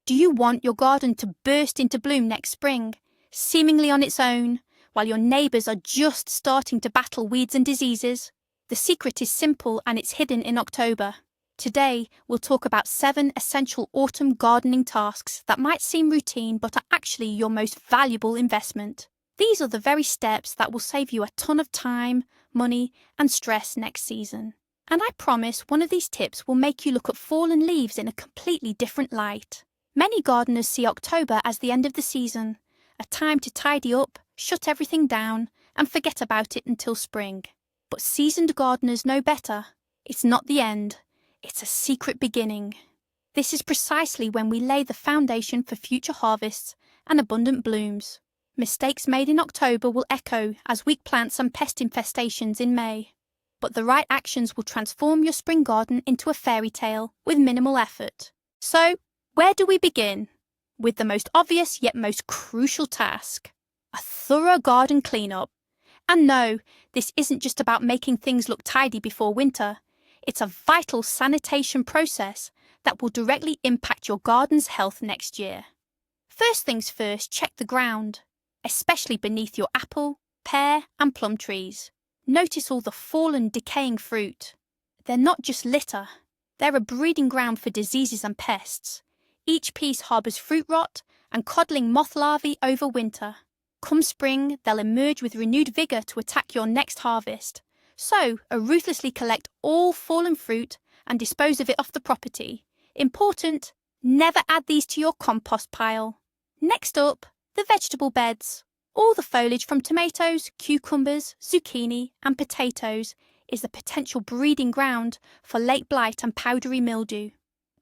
Do you want your garden to burst into bloom next spring, seemingly on its own, while your neighbours are just starting to battle weeds and diseases? The secret is simple and it's hidden in October. Today, we'll talk about 7 essential autumn gardening tasks that might seem routine but are actually your most valuable investment. These are the very steps that will save you a ton of time, money, and stress next season. And I promise one of these tips will make you look at fallen leaves in a completely different light. Many gardeners see October as the end of the season, a time to tidy up, shut everything down, and forget about it until spring. But seasoned gardeners know better. It's not the end. It's a secret beginning. This is precisely when we lay the foundation for future harvests and abundant blooms. Mistakes made in October will echo as weak plants and pest infestations in May. But the right actions will transform your spring garden into a fairy tale with minimal effort. So, where do we begin? With the most obvious yet most crucial task: a thorough garden cleanup. And no, this isn't just about making things look tidy before winter. It's a vital sanitation process that will directly impact your garden's health next year. First things first, check the ground, especially beneath your apple, pear, and plum trees. Notice all the fallen, decaying fruit. They're not just litter. They're a breeding ground for diseases and pests. Each piece harbours fruit rot and codling moth larvae over winter. Come spring, they'll emerge with renewed vigour to attack your next harvest. So, ruthlessly collect all fallen fruit and dispose of it off the property. Important, never add these to your compost pile. Next up, the vegetable beds. All the foliage from tomatoes, cucumbers, zucchini and potatoes is the potential breeding ground for late blight and powdery mildew.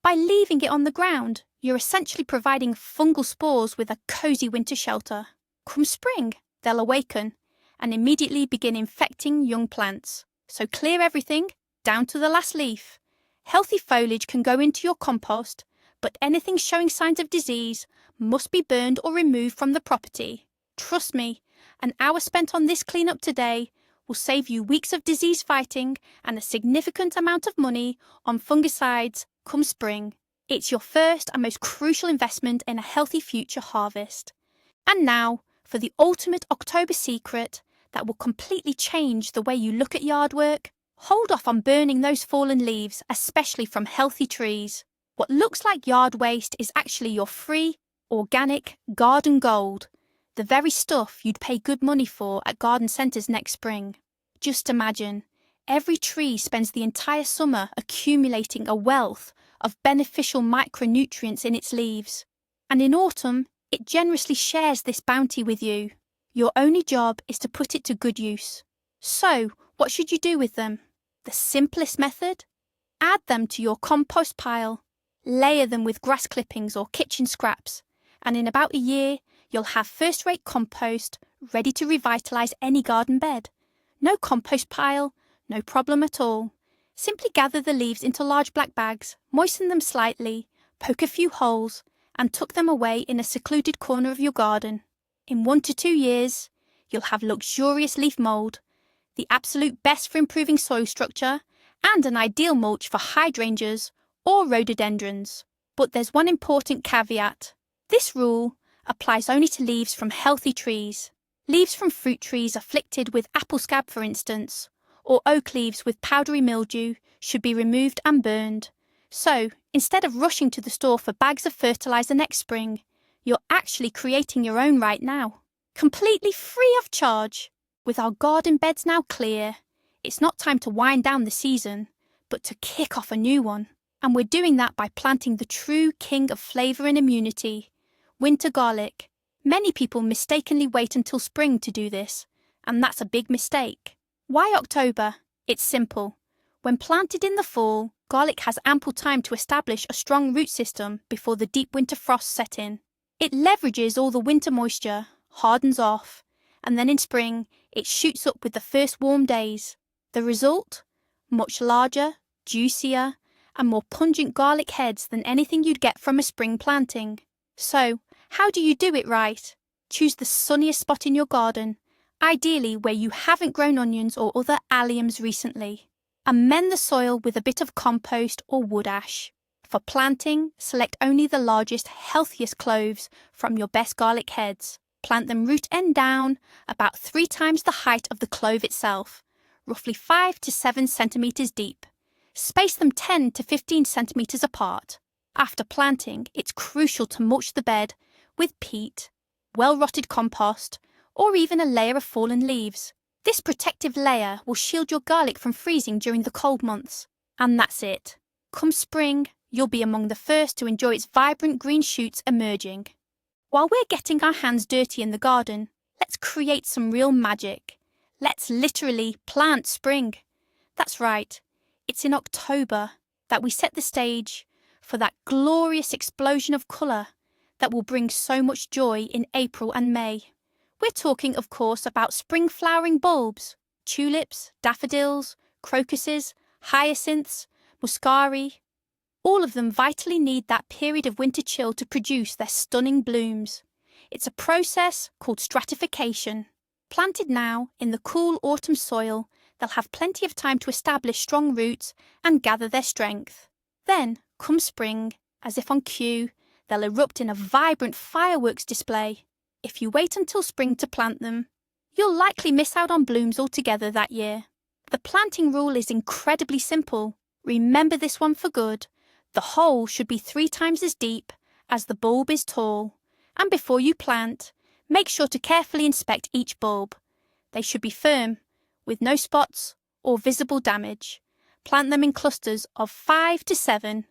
By leaving it on the ground, you're essentially providing fungal spores with a cosy winter shelter. Come spring, they'll awaken and immediately begin infecting young plants. So clear everything, down to the last leaf. Healthy foliage can go into your compost, but anything showing signs of disease must be burned or removed from the property. Trust me, an hour spent on this cleanup today will save you weeks of disease fighting and a significant amount of money on fungicides come spring. It's your first and most crucial investment in a healthy future harvest. And now, for the ultimate October secret that will completely change the way you look at yard work. Hold off on burning those fallen leaves, especially from healthy trees. What looks like yard waste is actually your free, organic garden gold, the very stuff you'd pay good money for at garden centres next spring. Just imagine, every tree spends the entire summer accumulating a wealth of beneficial micronutrients in its leaves. And in autumn, it generously shares this bounty with you. Your only job is to put it to good use. So, what should you do with them? The simplest method? Add them to your compost pile. Layer them with grass clippings or kitchen scraps, and in about a year, you'll have first-rate compost ready to revitalise any garden bed. No compost pile, no problem at all. Simply gather the leaves into large black bags, moisten them slightly, poke a few holes, and tuck them away in a secluded corner of your garden. In 1 to 2 years, you'll have luxurious leaf mould, the absolute best for improving soil structure, and an ideal mulch for hydrangeas or rhododendrons. But there's one important caveat. This rule applies only to leaves from healthy trees. Leaves from fruit trees afflicted with apple scab, for instance, or oak leaves with powdery mildew should be removed and burned. So, instead of rushing to the store for bags of fertiliser next spring, you're actually creating your own right now, completely free of charge. With our garden beds now clear, it's not time to wind down the season, but to kick off a new one. And we're doing that by planting the true king of flavour and immunity, winter garlic. Many people mistakenly wait until spring to do this, and that's a big mistake. Why October? It's simple. When planted in the fall, garlic has ample time to establish a strong root system before the deep winter frosts set in. It leverages all the winter moisture, hardens off, and then in spring, it shoots up with the first warm days. The result? Much larger, juicier, and more pungent garlic heads than anything you'd get from a spring planting. So, how do you do it right? Choose the sunniest spot in your garden, ideally where you haven't grown onions or other alliums recently. Amend the soil with a bit of compost or wood ash. For planting, select only the largest, healthiest cloves from your best garlic heads. Plant them root end down, about 3 times the height of the clove itself, roughly 5 to 7 centimeters deep. Space them 10 to 15 centimeters apart. After planting, it's crucial to mulch the bed with peat, well-rotted compost, or even a layer of fallen leaves. This protective layer will shield your garlic from freezing during the cold months. And that's it. Come spring, you'll be among the first to enjoy its vibrant green shoots emerging. While we're getting our hands dirty in the garden, let's create some real magic. Let's literally plant spring. That's right, it's in October that we set the stage for that glorious explosion of colour that will bring so much joy in April and May. We're talking, of course, about spring flowering bulbs, tulips, daffodils, crocuses, hyacinths, muscari. All of them vitally need that period of winter chill to produce their stunning blooms. It's a process called stratification. Planted now in the cool autumn soil, they'll have plenty of time to establish strong roots and gather their strength. Then, come spring, as if on cue, they'll erupt in a vibrant fireworks display. If you wait until spring to plant them, you'll likely miss out on blooms altogether that year. The planting rule is incredibly simple. Remember this one for good. The hole should be 3 times as deep as the bulb is tall. And before you plant, make sure to carefully inspect each bulb. They should be firm, with no spots or visible damage. Plant them in clusters of 5 to 7,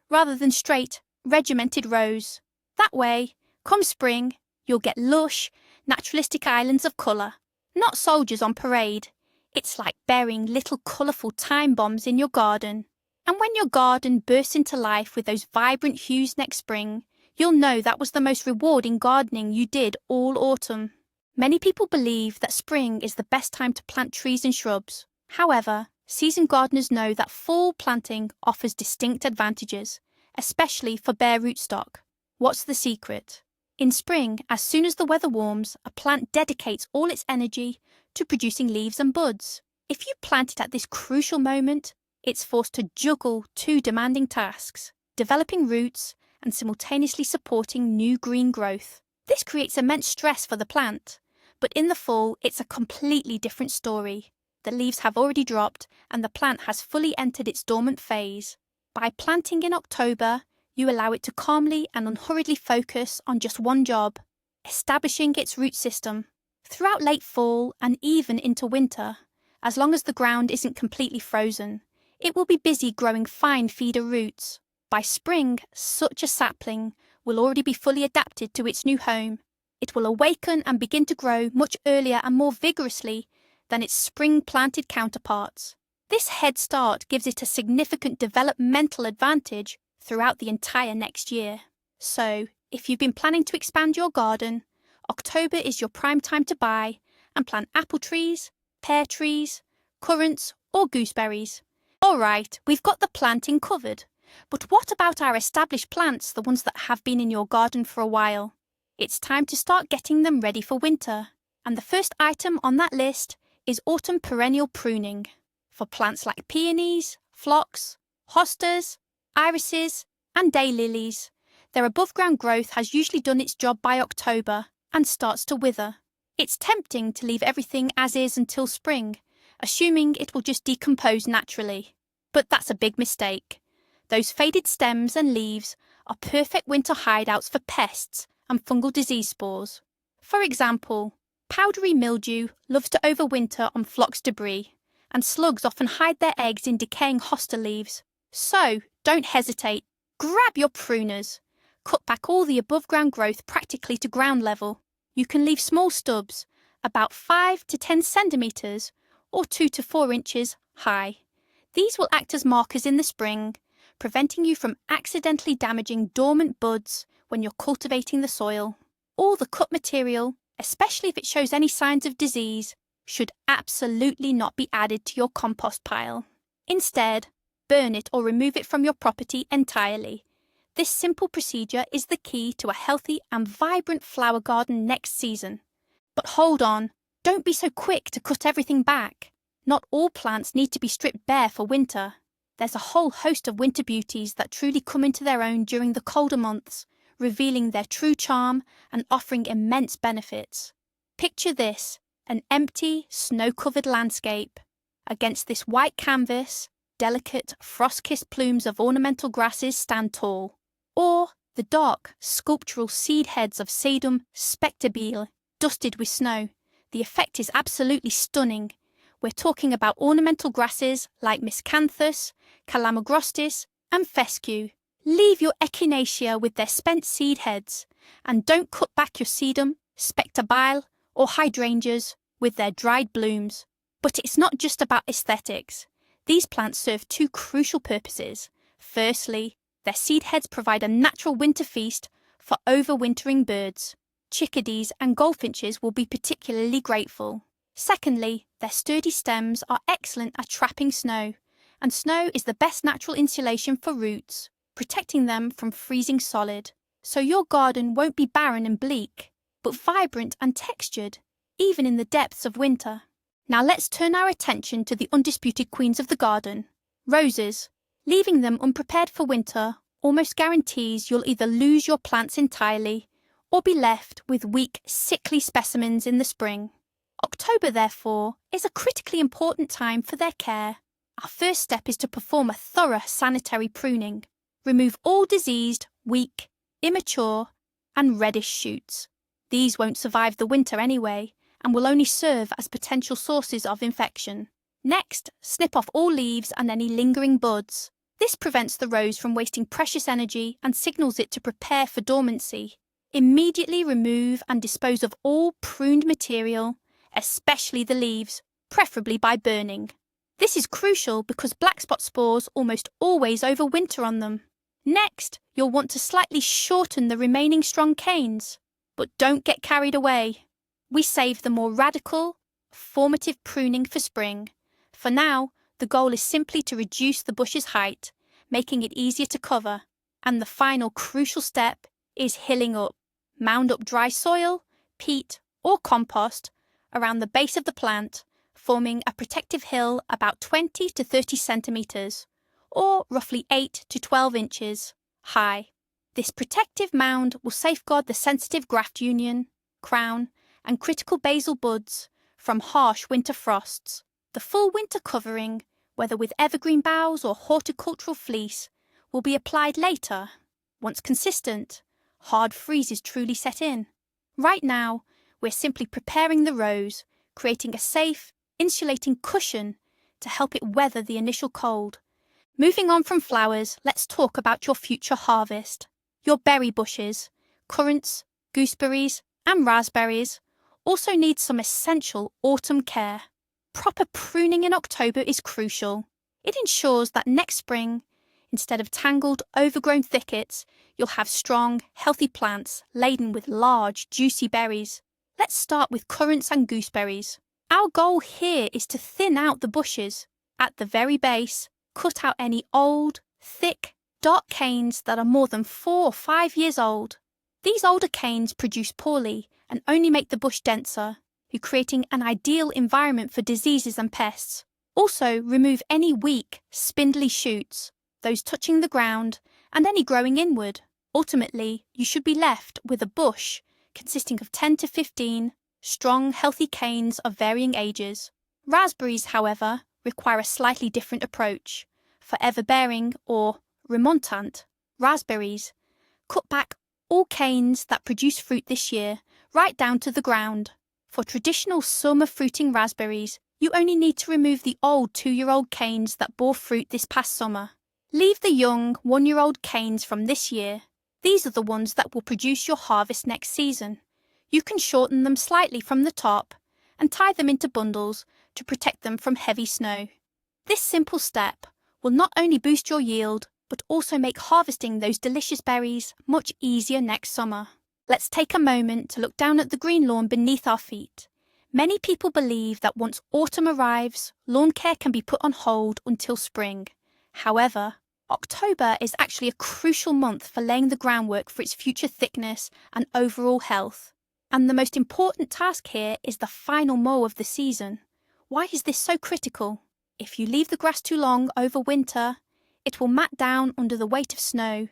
rather than straight, regimented rows. That way, come spring, you'll get lush, naturalistic islands of colour, not soldiers on parade. It's like burying little colourful time bombs in your garden. And when your garden bursts into life with those vibrant hues next spring, you'll know that was the most rewarding gardening you did all autumn. Many people believe that spring is the best time to plant trees and shrubs. However, seasoned gardeners know that fall planting offers distinct advantages, especially for bare rootstock. What's the secret? In spring, as soon as the weather warms, a plant dedicates all its energy to producing leaves and buds. If you plant it at this crucial moment, it's forced to juggle 2 demanding tasks, developing roots and simultaneously supporting new green growth. This creates immense stress for the plant, but in the fall, it's a completely different story. The leaves have already dropped and the plant has fully entered its dormant phase. By planting in October, you allow it to calmly and unhurriedly focus on just one job, establishing its root system. Throughout late fall and even into winter, as long as the ground isn't completely frozen, it will be busy growing fine feeder roots. By spring, such a sapling will already be fully adapted to its new home. It will awaken and begin to grow much earlier and more vigorously than its spring-planted counterparts. This head start gives it a significant developmental advantage throughout the entire next year. So, if you've been planning to expand your garden, October is your prime time to buy and plant apple trees, pear trees, currants or gooseberries. Alright, we've got the planting covered. But what about our established plants, the ones that have been in your garden for a while? It's time to start getting them ready for winter. And the first item on that list is autumn perennial pruning. For plants like peonies, phlox, hostas, irises, and daylilies, their above-ground growth has usually done its job by October and starts to wither. It's tempting to leave everything as is until spring, assuming it will just decompose naturally. But that's a big mistake. Those faded stems and leaves are perfect winter hideouts for pests and fungal disease spores. For example, powdery mildew loves to overwinter on phlox debris, and slugs often hide their eggs in decaying hosta leaves. So, don't hesitate. Grab your pruners. Cut back all the above-ground growth practically to ground level. You can leave small stubs, about 5 to 10 centimetres or 2 to 4 inches high. These will act as markers in the spring, preventing you from accidentally damaging dormant buds when you're cultivating the soil. All the cut material, especially if it shows any signs of disease, should absolutely not be added to your compost pile. Instead, burn it or remove it from your property entirely. This simple procedure is the key to a healthy and vibrant flower garden next season. But hold on, don't be so quick to cut everything back. Not all plants need to be stripped bare for winter. There's a whole host of winter beauties that truly come into their own during the colder months, revealing their true charm and offering immense benefits. Picture this, an empty, snow-covered landscape. Against this white canvas, delicate, frost-kissed plumes of ornamental grasses stand tall. Or the dark, sculptural seed heads of sedum spectabile, dusted with snow. The effect is absolutely stunning. We're talking about ornamental grasses like miscanthus, calamagrostis, and fescue. Leave your echinacea with their spent seed heads, and don't cut back your sedum, spectabile, or hydrangeas with their dried blooms. But it's not just about aesthetics. These plants serve two crucial purposes. Firstly, their seed heads provide a natural winter feast for overwintering birds. Chickadees and goldfinches will be particularly grateful. Secondly, their sturdy stems are excellent at trapping snow, and snow is the best natural insulation for roots, protecting them from freezing solid. So your garden won't be barren and bleak, but vibrant and textured, even in the depths of winter. Now let's turn our attention to the undisputed queens of the garden, roses. Leaving them unprepared for winter almost guarantees you'll either lose your plants entirely or be left with weak, sickly specimens in the spring. October, therefore, is a critically important time for their care. Our first step is to perform a thorough sanitary pruning. Remove all diseased, weak, immature, and reddish shoots. These won't survive the winter anyway, and will only serve as potential sources of infection. Next, snip off all leaves and any lingering buds. This prevents the rose from wasting precious energy and signals it to prepare for dormancy. Immediately remove and dispose of all pruned material, especially the leaves, preferably by burning. This is crucial because black spot spores almost always overwinter on them. Next, you'll want to slightly shorten the remaining strong canes, but don't get carried away. We save the more radical, formative pruning for spring. For now, the goal is simply to reduce the bush's height, making it easier to cover. And the final crucial step is hilling up. Mound up dry soil, peat, or compost around the base of the plant, forming a protective hill about 20 to 30 centimetres, or roughly 8 to 12 inches, high. This protective mound will safeguard the sensitive graft union, crown, and critical basal buds from harsh winter frosts. The full winter covering, whether with evergreen boughs or horticultural fleece, will be applied later. Once consistent, hard freezes truly set in. Right now, we're simply preparing the rose, creating a safe, insulating cushion to help it weather the initial cold. Moving on from flowers, let's talk about your future harvest. Your berry bushes, currants, gooseberries, and raspberries also need some essential autumn care. Proper pruning in October is crucial. It ensures that next spring, instead of tangled, overgrown thickets, you'll have strong, healthy plants laden with large, juicy berries. Let's start with currants and gooseberries. Our goal here is to thin out the bushes. At the very base, cut out any old, thick, dark canes that are more than 4 or 5 years old. These older canes produce poorly and only make the bush denser, creating an ideal environment for diseases and pests. Also, remove any weak, spindly shoots, those touching the ground, and any growing inward. Ultimately, you should be left with a bush consisting of 10 to 15 strong, healthy canes of varying ages. Raspberries, however, require a slightly different approach. For ever-bearing or remontant raspberries, cut back all canes that produce fruit this year, right down to the ground. For traditional summer fruiting raspberries, you only need to remove the old 2-year-old canes that bore fruit this past summer. Leave the young 1-year-old canes from this year. These are the ones that will produce your harvest next season. You can shorten them slightly from the top and tie them into bundles to protect them from heavy snow. This simple step will not only boost your yield, but also make harvesting those delicious berries much easier next summer. Let's take a moment to look down at the green lawn beneath our feet. Many people believe that once autumn arrives, lawn care can be put on hold until spring. However, October is actually a crucial month for laying the groundwork for its future thickness and overall health. And the most important task here is the final mow of the season. Why is this so critical? If you leave the grass too long over winter, It will mat down under the weight of snow,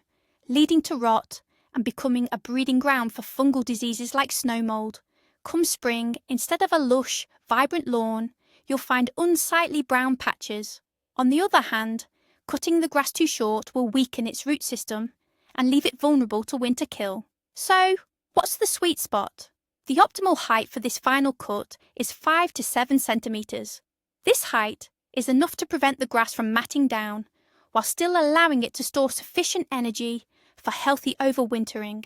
leading to rot and becoming a breeding ground for fungal diseases like snow mold. Come spring, instead of a lush, vibrant lawn, you'll find unsightly brown patches. On the other hand, cutting the grass too short will weaken its root system and leave it vulnerable to winter kill. So, what's the sweet spot? The optimal height for this final cut is 5 to 7 centimetres. This height is enough to prevent the grass from matting down, while still allowing it to store sufficient energy for healthy overwintering.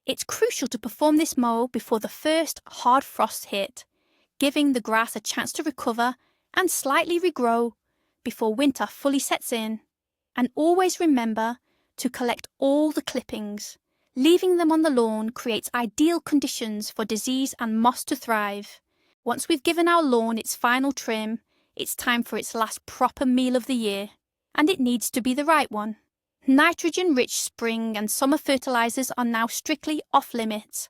It's crucial to perform this mow before the first hard frosts hit, giving the grass a chance to recover and slightly regrow before winter fully sets in. And always remember to collect all the clippings. Leaving them on the lawn creates ideal conditions for disease and moss to thrive. Once we've given our lawn its final trim, it's time for its last proper meal of the year, and it needs to be the right one. Nitrogen-rich spring and summer fertilizers are now strictly off-limits.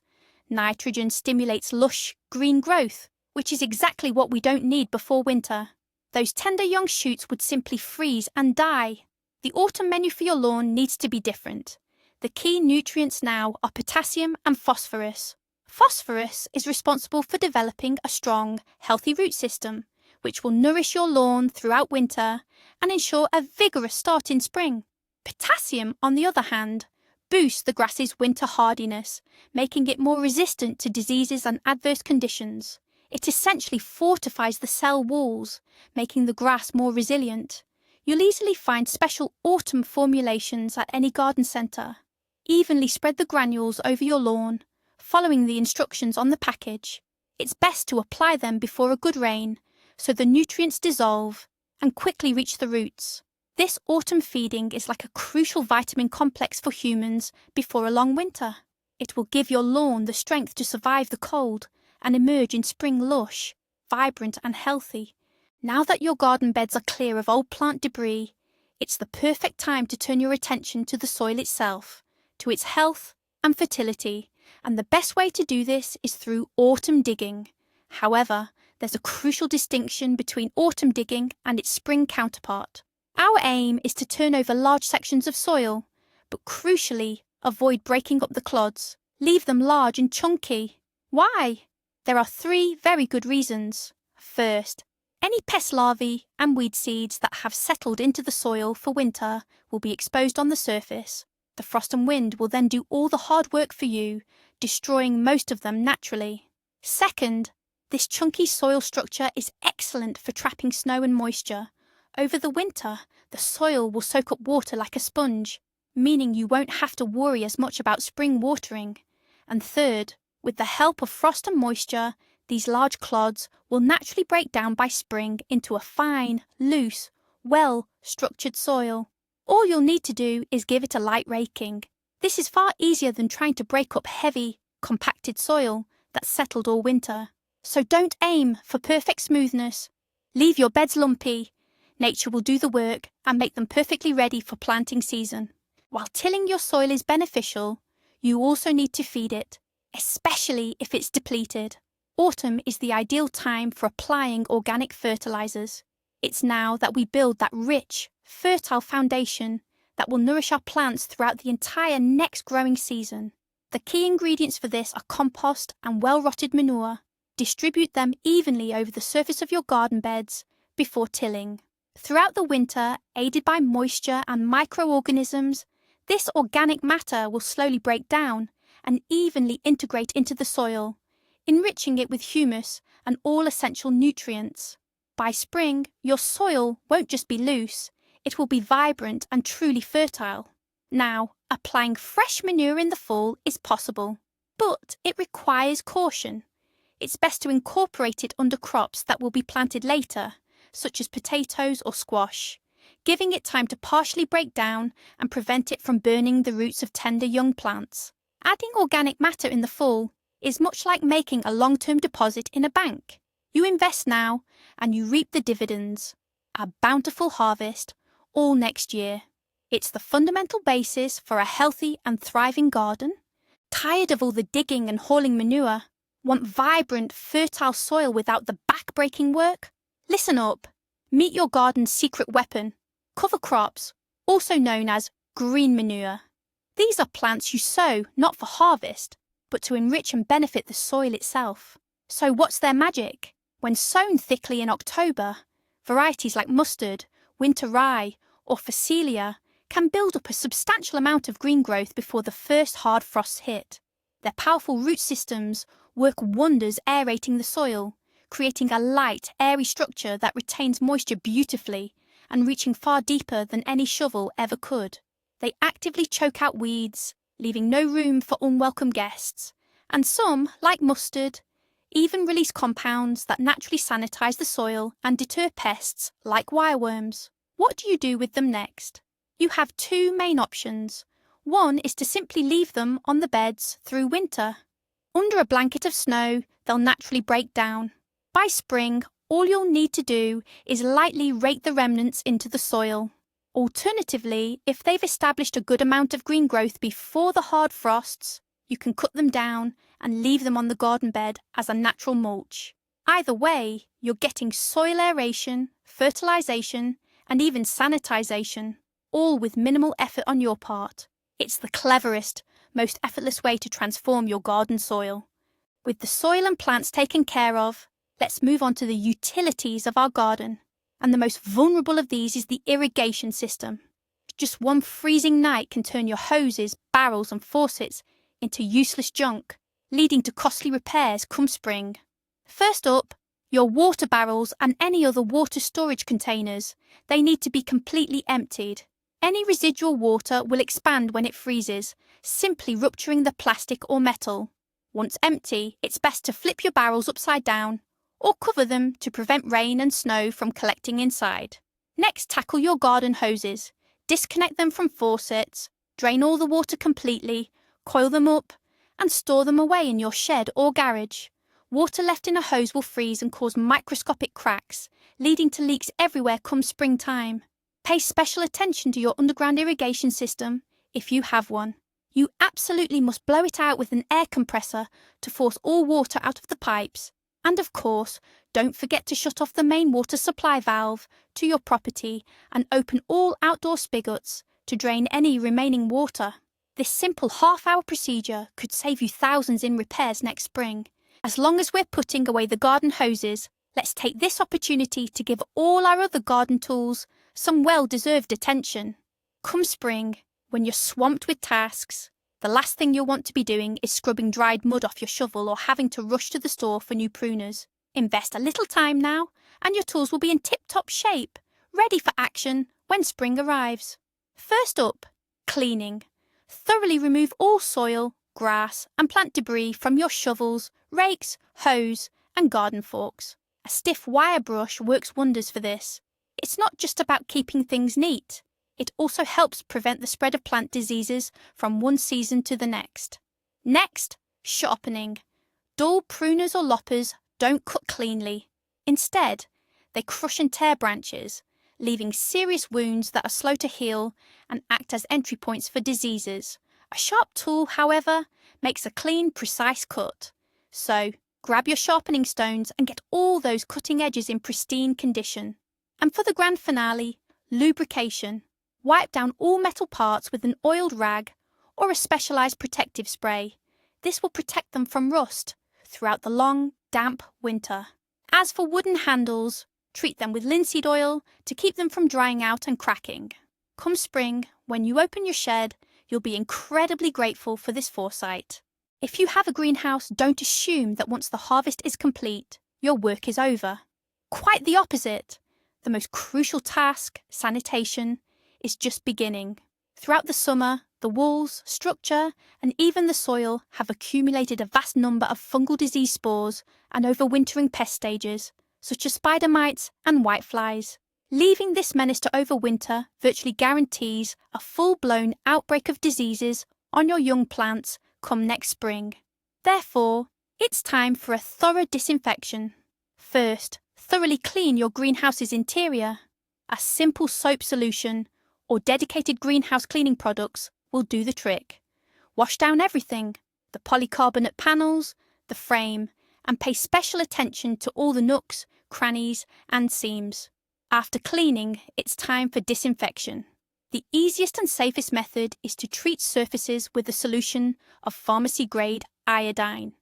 Nitrogen stimulates lush, green growth, which is exactly what we don't need before winter. Those tender young shoots would simply freeze and die. The autumn menu for your lawn needs to be different. The key nutrients now are potassium and phosphorus. Phosphorus is responsible for developing a strong, healthy root system, which will nourish your lawn throughout winter and ensure a vigorous start in spring. Potassium, on the other hand, boosts the grass's winter hardiness, making it more resistant to diseases and adverse conditions. It essentially fortifies the cell walls, making the grass more resilient. You'll easily find special autumn formulations at any garden centre. Evenly spread the granules over your lawn, following the instructions on the package. It's best to apply them before a good rain, so the nutrients dissolve and quickly reach the roots. This autumn feeding is like a crucial vitamin complex for humans before a long winter. It will give your lawn the strength to survive the cold and emerge in spring lush, vibrant and healthy. Now that your garden beds are clear of old plant debris, it's the perfect time to turn your attention to the soil itself, to its health and fertility, and the best way to do this is through autumn digging. However, there's a crucial distinction between autumn digging and its spring counterpart. Our aim is to turn over large sections of soil, but crucially, avoid breaking up the clods. Leave them large and chunky. Why? There are 3 very good reasons. First, any pest larvae and weed seeds that have settled into the soil for winter will be exposed on the surface. The frost and wind will then do all the hard work for you, destroying most of them naturally. Second, this chunky soil structure is excellent for trapping snow and moisture. Over the winter, the soil will soak up water like a sponge, meaning you won't have to worry as much about spring watering. And third, with the help of frost and moisture, these large clods will naturally break down by spring into a fine, loose, well-structured soil. All you'll need to do is give it a light raking. This is far easier than trying to break up heavy, compacted soil that's settled all winter. So don't aim for perfect smoothness. Leave your beds lumpy. Nature will do the work and make them perfectly ready for planting season. While tilling your soil is beneficial, you also need to feed it, especially if it's depleted. Autumn is the ideal time for applying organic fertilizers. It's now that we build that rich, fertile foundation that will nourish our plants throughout the entire next growing season. The key ingredients for this are compost and well-rotted manure. Distribute them evenly over the surface of your garden beds before tilling. Throughout the winter, aided by moisture and microorganisms, this organic matter will slowly break down and evenly integrate into the soil, enriching it with humus and all essential nutrients. By spring, your soil won't just be loose, it will be vibrant and truly fertile. Now, applying fresh manure in the fall is possible, but it requires caution. It's best to incorporate it under crops that will be planted later, such as potatoes or squash, giving it time to partially break down and prevent it from burning the roots of tender young plants. Adding organic matter in the fall is much like making a long-term deposit in a bank. You invest now and you reap the dividends, a bountiful harvest, all next year. It's the fundamental basis for a healthy and thriving garden. Tired of all the digging and hauling manure? Want vibrant, fertile soil without the back-breaking work? Listen up. Meet your garden's secret weapon. Cover crops, also known as green manure. These are plants you sow not for harvest, but to enrich and benefit the soil itself. So what's their magic? When sown thickly in October, varieties like mustard, winter rye, or phacelia can build up a substantial amount of green growth before the first hard frosts hit. Their powerful root systems work wonders aerating the soil, creating a light, airy structure that retains moisture beautifully and reaching far deeper than any shovel ever could. They actively choke out weeds, leaving no room for unwelcome guests, and some, like mustard, even release compounds that naturally sanitize the soil and deter pests like wireworms. What do you do with them next? You have two main options. One is to simply leave them on the beds through winter. Under a blanket of snow, they'll naturally break down. By spring, all you'll need to do is lightly rake the remnants into the soil. Alternatively, if they've established a good amount of green growth before the hard frosts, you can cut them down and leave them on the garden bed as a natural mulch. Either way, you're getting soil aeration, fertilization, and even sanitization, all with minimal effort on your part. It's the cleverest, most effortless way to transform your garden soil. With the soil and plants taken care of, let's move on to the utilities of our garden. And the most vulnerable of these is the irrigation system. Just one freezing night can turn your hoses, barrels and faucets into useless junk, leading to costly repairs come spring. First up, your water barrels and any other water storage containers. They need to be completely emptied. Any residual water will expand when it freezes, simply rupturing the plastic or metal. Once empty, it's best to flip your barrels upside down or cover them to prevent rain and snow from collecting inside. Next, tackle your garden hoses. Disconnect them from faucets, drain all the water completely, coil them up, and store them away in your shed or garage. Water left in a hose will freeze and cause microscopic cracks, leading to leaks everywhere come springtime. Pay special attention to your underground irrigation system, if you have one. You absolutely must blow it out with an air compressor to force all water out of the pipes. And of course, don't forget to shut off the main water supply valve to your property and open all outdoor spigots to drain any remaining water. This simple half-hour procedure could save you thousands in repairs next spring. As long as we're putting away the garden hoses, let's take this opportunity to give all our other garden tools some well-deserved attention. Come spring, when you're swamped with tasks, the last thing you'll want to be doing is scrubbing dried mud off your shovel or having to rush to the store for new pruners. Invest a little time now, and your tools will be in tip-top shape, ready for action when spring arrives. First up, cleaning. Thoroughly remove all soil, grass, and plant debris from your shovels, rakes, hose, and garden forks. A stiff wire brush works wonders for this. It's not just about keeping things neat. It also helps prevent the spread of plant diseases from one season to the next. Next, sharpening. Dull pruners or loppers don't cut cleanly. Instead, they crush and tear branches, leaving serious wounds that are slow to heal and act as entry points for diseases. A sharp tool, however, makes a clean, precise cut. So, grab your sharpening stones and get all those cutting edges in pristine condition. And for the grand finale, lubrication. Wipe down all metal parts with an oiled rag or a specialised protective spray. This will protect them from rust throughout the long, damp winter. As for wooden handles, treat them with linseed oil to keep them from drying out and cracking. Come spring, when you open your shed, you'll be incredibly grateful for this foresight. If you have a greenhouse, don't assume that once the harvest is complete, your work is over. Quite the opposite. The most crucial task, sanitation, is just beginning. Throughout the summer, the walls, structure, and even the soil have accumulated a vast number of fungal disease spores and overwintering pest stages, such as spider mites and whiteflies. Leaving this menace to overwinter virtually guarantees a full-blown outbreak of diseases on your young plants come next spring. Therefore, it's time for a thorough disinfection. First, thoroughly clean your greenhouse's interior. A simple soap solution or dedicated greenhouse cleaning products will do the trick. Wash down everything, the polycarbonate panels, the frame, and pay special attention to all the nooks, crannies, and seams. After cleaning, it's time for disinfection. The easiest and safest method is to treat surfaces with a solution of pharmacy-grade iodine.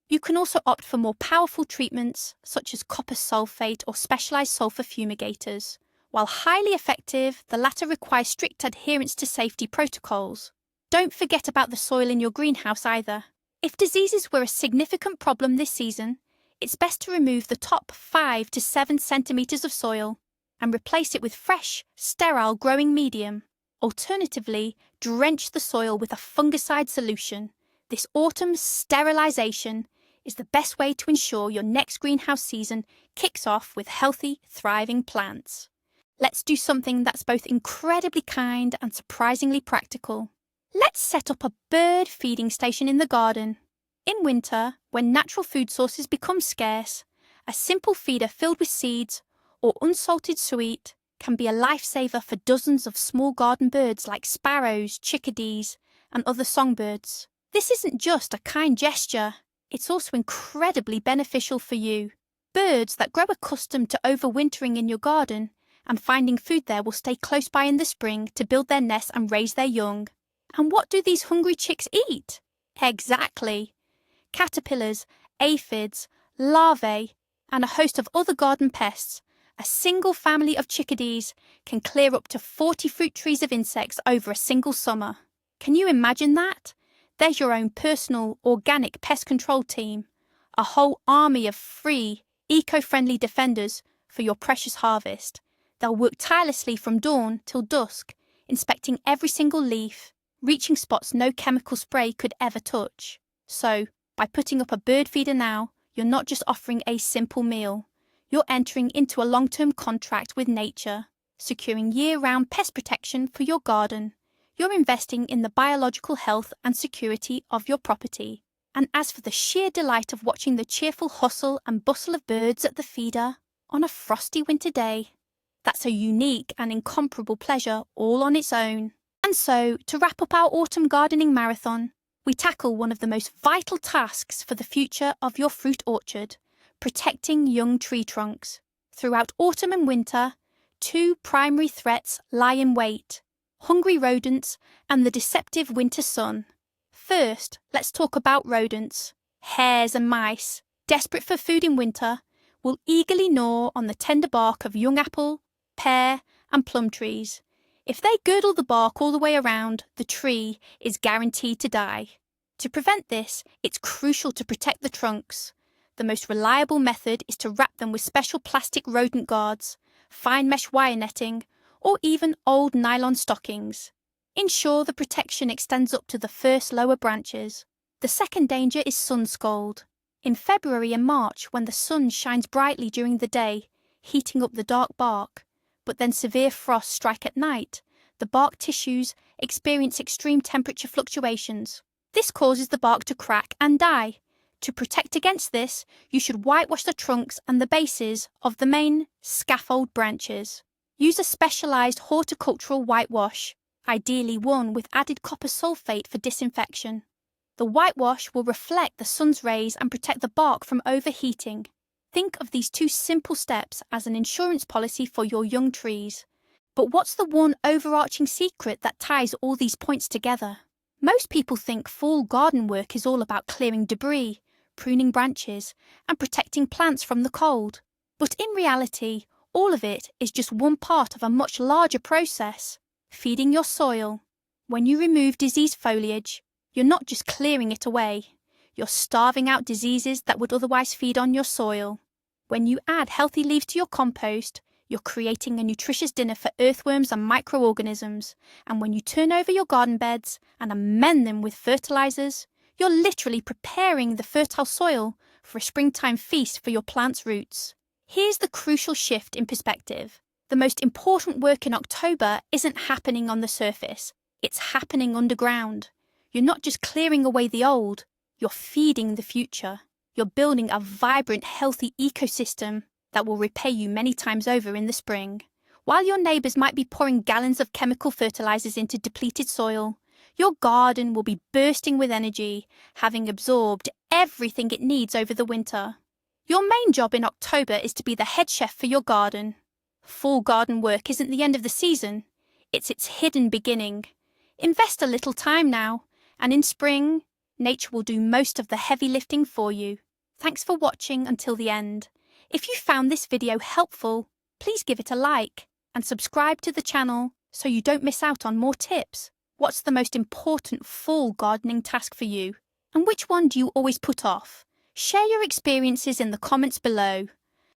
You can also opt for more powerful treatments such as copper sulfate or specialized sulfur fumigators. While highly effective, the latter requires strict adherence to safety protocols. Don't forget about the soil in your greenhouse either. If diseases were a significant problem this season, it's best to remove the top 5 to 7 centimeters of soil and replace it with fresh, sterile growing medium. Alternatively, drench the soil with a fungicide solution. This autumn's sterilization is the best way to ensure your next greenhouse season kicks off with healthy, thriving plants. Let's do something that's both incredibly kind and surprisingly practical. Let's set up a bird feeding station in the garden. In winter, when natural food sources become scarce, a simple feeder filled with seeds or unsalted sweet can be a lifesaver for dozens of small garden birds like sparrows, chickadees, and other songbirds. This isn't just a kind gesture, it's also incredibly beneficial for you. Birds that grow accustomed to overwintering in your garden and finding food there will stay close by in the spring to build their nests and raise their young. And what do these hungry chicks eat? Exactly. Caterpillars, aphids, larvae, and a host of other garden pests. A single family of chickadees can clear up to 40 fruit trees of insects over a single summer. Can you imagine that? There's your own personal, organic pest control team. A whole army of free, eco-friendly defenders for your precious harvest. They'll work tirelessly from dawn till dusk, inspecting every single leaf, reaching spots no chemical spray could ever touch. So, by putting up a bird feeder now, you're not just offering a simple meal. You're entering into a long-term contract with nature, securing year-round pest protection for your garden. You're investing in the biological health and security of your property. And as for the sheer delight of watching the cheerful hustle and bustle of birds at the feeder on a frosty winter day, that's a unique and incomparable pleasure all on its own. And so, to wrap up our autumn gardening marathon, we tackle one of the most vital tasks for the future of your fruit orchard, protecting young tree trunks. Throughout autumn and winter, 2 primary threats lie in wait: hungry rodents and the deceptive winter sun. First, let's talk about rodents. Hares and mice, desperate for food in winter, will eagerly gnaw on the tender bark of young apple, pear, and plum trees. If they girdle the bark all the way around, the tree is guaranteed to die. To prevent this, it's crucial to protect the trunks. The most reliable method is to wrap them with special plastic rodent guards, fine mesh wire netting, or even old nylon stockings. Ensure the protection extends up to the first lower branches. The second danger is sun scald. In February and March, when the sun shines brightly during the day, heating up the dark bark, but then severe frosts strike at night, the bark tissues experience extreme temperature fluctuations. This causes the bark to crack and die. To protect against this, you should whitewash the trunks and the bases of the main scaffold branches. Use a specialised horticultural whitewash, ideally one with added copper sulfate for disinfection. The whitewash will reflect the sun's rays and protect the bark from overheating. Think of these 2 simple steps as an insurance policy for your young trees. But what's the one overarching secret that ties all these points together? Most people think fall garden work is all about clearing debris, pruning branches, and protecting plants from the cold. But in reality, all of it is just one part of a much larger process: feeding your soil. When you remove diseased foliage, you're not just clearing it away, you're starving out diseases that would otherwise feed on your soil. When you add healthy leaves to your compost, you're creating a nutritious dinner for earthworms and microorganisms. And when you turn over your garden beds and amend them with fertilizers, you're literally preparing the fertile soil for a springtime feast for your plant's roots. Here's the crucial shift in perspective. The most important work in October isn't happening on the surface, it's happening underground. You're not just clearing away the old, you're feeding the future. You're building a vibrant, healthy ecosystem that will repay you many times over in the spring. While your neighbours might be pouring gallons of chemical fertilizers into depleted soil, your garden will be bursting with energy, having absorbed everything it needs over the winter. Your main job in October is to be the head chef for your garden. Fall garden work isn't the end of the season. It's its hidden beginning. Invest a little time now, and in spring, nature will do most of the heavy lifting for you. Thanks for watching until the end. If you found this video helpful, please give it a like and subscribe to the channel so you don't miss out on more tips. What's the most important fall gardening task for you? And which one do you always put off? Share your experiences in the comments below.